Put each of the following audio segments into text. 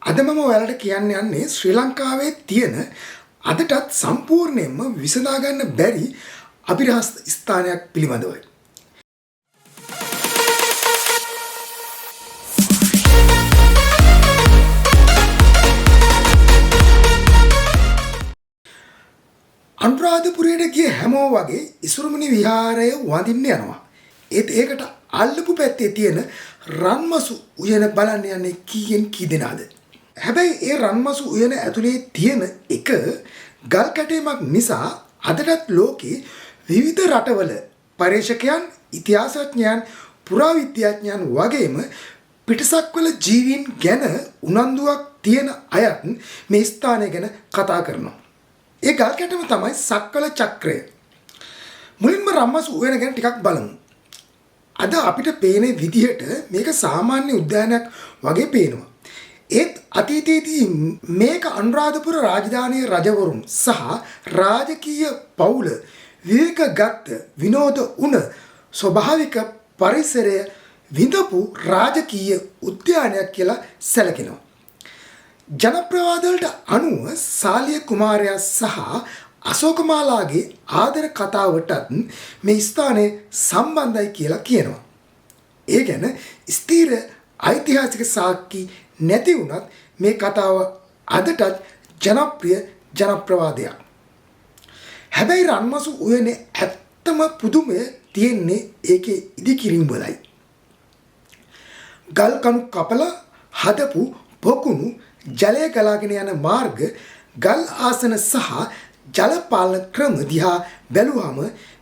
අද මම ඔයාලට කියන්න යන්නේ ශ්‍රී ලංකාවේ තියෙන අදටත් සම්පූර්ණයෙන්ම විසඳා ගන්න බැරි අභිරහස් ස්ථානයක් පිළිබඳවයි. අනුරාධපුරයට ගිය හැමෝ වගේ ඉසුරුමුණි විහාරය වඳින්න යනවා. ඒකට අල්ලපු පැත්තේ තියෙන රන්මසු උයන බලන්න යන්නේ කීයෙන් කී දෙනාද? හැබැයි ඒ රන්මසු උයන ඇතුලේ තියෙන එක ගල් කැටයමක් නිසා අදටත් ලෝකේ විවිධ රටවල පර්යේෂකයන්, ඉතිහාසඥයන්, පුරාවිද්‍යාඥයන් වගේම පිටසක්වල ජීවීන් ගැන උනන්දුවක් තියෙන අයත් මේ ස්ථානය ගැන කතා කරනවා. ඒ ගල් කැටම තමයි සක්වල චක්‍රය. මුලින්ම රන්මසු උයන ගැන ටිකක් බලමු. අද අපිට පේන විදිහට මේක සාමාන්‍ය උද්‍යානයක් වගේ පේනවා. ඒත් අතීතයේදී මේක අනුරාධපුර රාජධානියේ රජවරුන් සහ රාජකීය පවුල විවේකගත් විනෝද උන ස්වභාවික පරිසරය විඳපු රාජකීය උද්‍යානයක් කියලා සැලකෙනවා. ජනප්‍රවාද වලට අනුව සාලිය කුමාරයා සහ අශෝකමාලාගේ ආදර කතාවටත් මේ ස්ථානය සම්බන්ධයි කියලා කියනවා. ඒ ගැන ස්ථීර ඓතිහාසික සාක්ෂි නැති වුණත් මේ කතාව අදටත් ජනප්‍රිය ජනප්‍රවාදයක්. හැබැයි රන්මසු උයනේ ඇත්තම පුදුමය තියෙන්නේ ඒකේ ඉදිකිරීම් වලයි. ගල් කණු කපලා හදපු පොකුණු ජලය ගලාගෙන යන මාර්ග, ගල් ආසන සහ ජල පාලන ක්‍රම දිහා බැලුවම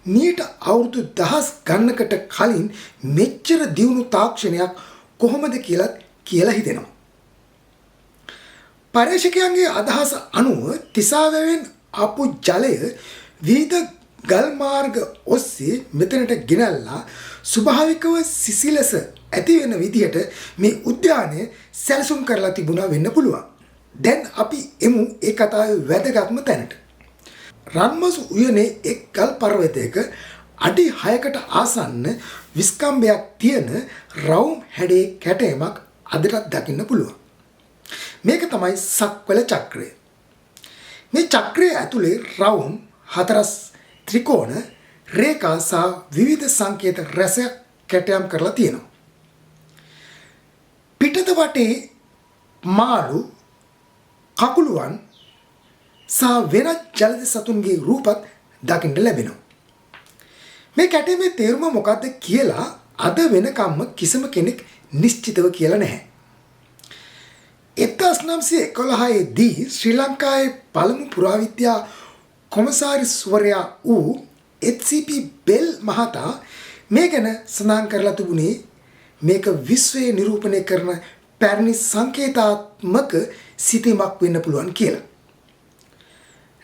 මීට අවුරුදු දහස් ගණනකට කලින් මෙච්චර දියුණු තාක්ෂණයක් කොහොමද කියලා හිතෙනවා. පර්යේෂකයන්ගේ අදහස අනුව තිසාවැවෙන් ආපු ජලය විවිධ ගල් මාර්ග ඔස්සේ මෙතනට ගෙනල්ලා ස්වභාවිකව සිසිලස ඇති වෙන විදිහට මේ උද්‍යානය සැලසුම් කරලා තිබුණා වෙන්න පුළුවන්. දැන් අපි එමු ඒ කතාවේ වැදගත්ම තැනට. රන්මසු උයනේ එක් ගල් පර්වතයක අඩි 6කට ආසන්න විස්කම්බයක් තියෙන රවුම් හැඩේ කැටයමක් අදටත් දකින්න පුළුවන්. මේක තමයි සක්වල චක්‍රය. මේ චක්‍රය ඇතුලේ රවුම් හතරස් ත්‍රිකෝණ රේඛා සහ විවිධ සංකේත රැසයක් කැටයම් කරලා තියෙනවා. පිටත වටේ මාළු, කකුළුවන් සහ වෙනත් ජලද සතුන්ගේ රූපත් දකින්න ලැබෙනවා. මේ කැටයමේ තේරුම මොකක්ද කියලා අද වෙනකම්ම කිසිම කෙනෙක් නිශ්චිතව කියලා නැහැ. 1911 දී ශ්‍රී ලංකාවේ පළමු පුරාවිද්‍යා කොමසාරිස්වරයා වූ HCP බෙල් මහතා මේ ගැන සඳහන් කරලා තිබුණේ මේක විශ්වයේ නිරූපණය කරන පැරණි සංකේතාත්මක සිතීමක් වෙන්න පුළුවන් කියලා.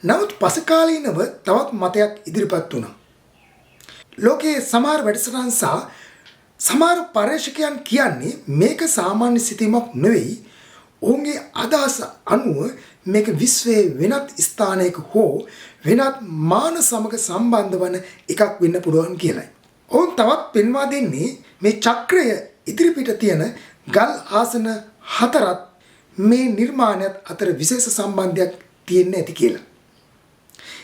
නමුත් පසුකාලීනව තවත් මතයක් ඉදිරිපත් වුණා. ලෝකයේ සමහර වැඩසටහන් සහ සමහර පර්යේෂකයන් කියන්නේ මේක සාමාන්‍ය සිතීමක් නෙවෙයි. ඔවුන්ගේ අදහස අනුව මේක විශ්වයේ වෙනත් ස්ථානයක හෝ වෙනත් මාන සමග සම්බන්ධ වන එකක් වෙන්න පුළුවන් කියලයි. ඔවුන් තවත් පෙන්වා දෙන්නේ මේ චක්‍රය ඉදිරිපිට තියෙන ගල් ආසන හතරත් මේ නිර්මාණයත් අතර විශේෂ සම්බන්ධයක් තියෙන්න ඇති කියලා.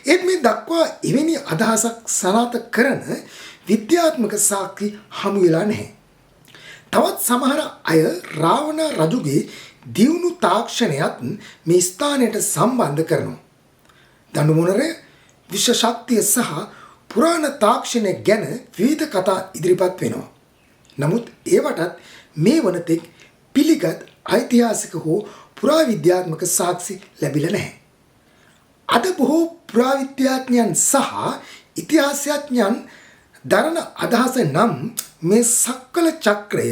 ඒත් මේ දක්වා එවැනි අදහසක් සනාථ කරන විද්‍යාත්මක සාක්ෂි හමු වෙලා නැහැ. තවත් සමහර අය රාවණ රජුගේ දියුණු තාක්ෂණයත් මේ ස්ථානයට සම්බන්ධ කරනවා. දඬුමොනර විශ්ව ශක්තිය සහ පුරාණ තාක්ෂණය ගැන විවිධ කතා ඉදිරිපත් වෙනවා. නමුත් ඒවටත් මේ වනතෙක් පිළිගත් ඓතිහාසික හෝ පුරාවිද්‍යාත්මක සාක්ෂි ලැබිලා නැහැ. අද බොහෝ පුරාවිද්‍යාඥයන් සහ ඉතිහාසඥයන් දරන අදහස නම් මේ සක්වල චක්‍රය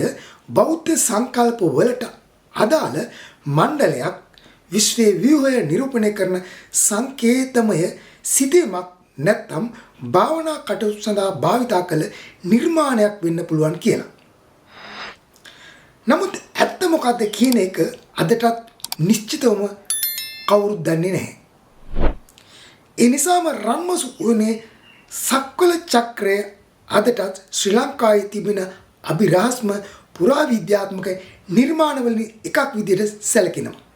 බෞද්ධ සංකල්ප වලට අදාළ මණ්ඩලයක්, විශ්වයේ ව්‍යුහය නිරූපණය කරන සංකේතමය සිතීමක් නැත්නම් භාවනා කටයුතු සඳහා භාවිතා කළ නිර්මාණයක් වෙන්න පුළුවන් කියලා. නමුත් ඇත්ත මොකද්ද කියන එක අදටත් නිශ්චිතවම කවුරුත් දන්නේ නැහැ. ඒ නිසාම රන්මසු උයනේ සක්වල චක්‍රය අදටත් ශ්‍රී ලංකාවේ තිබෙන අභිරහස්ම පුරාවිද්‍යාත්මක නිර්මාණවලින් එකක් විදිහට සැලකෙනවා.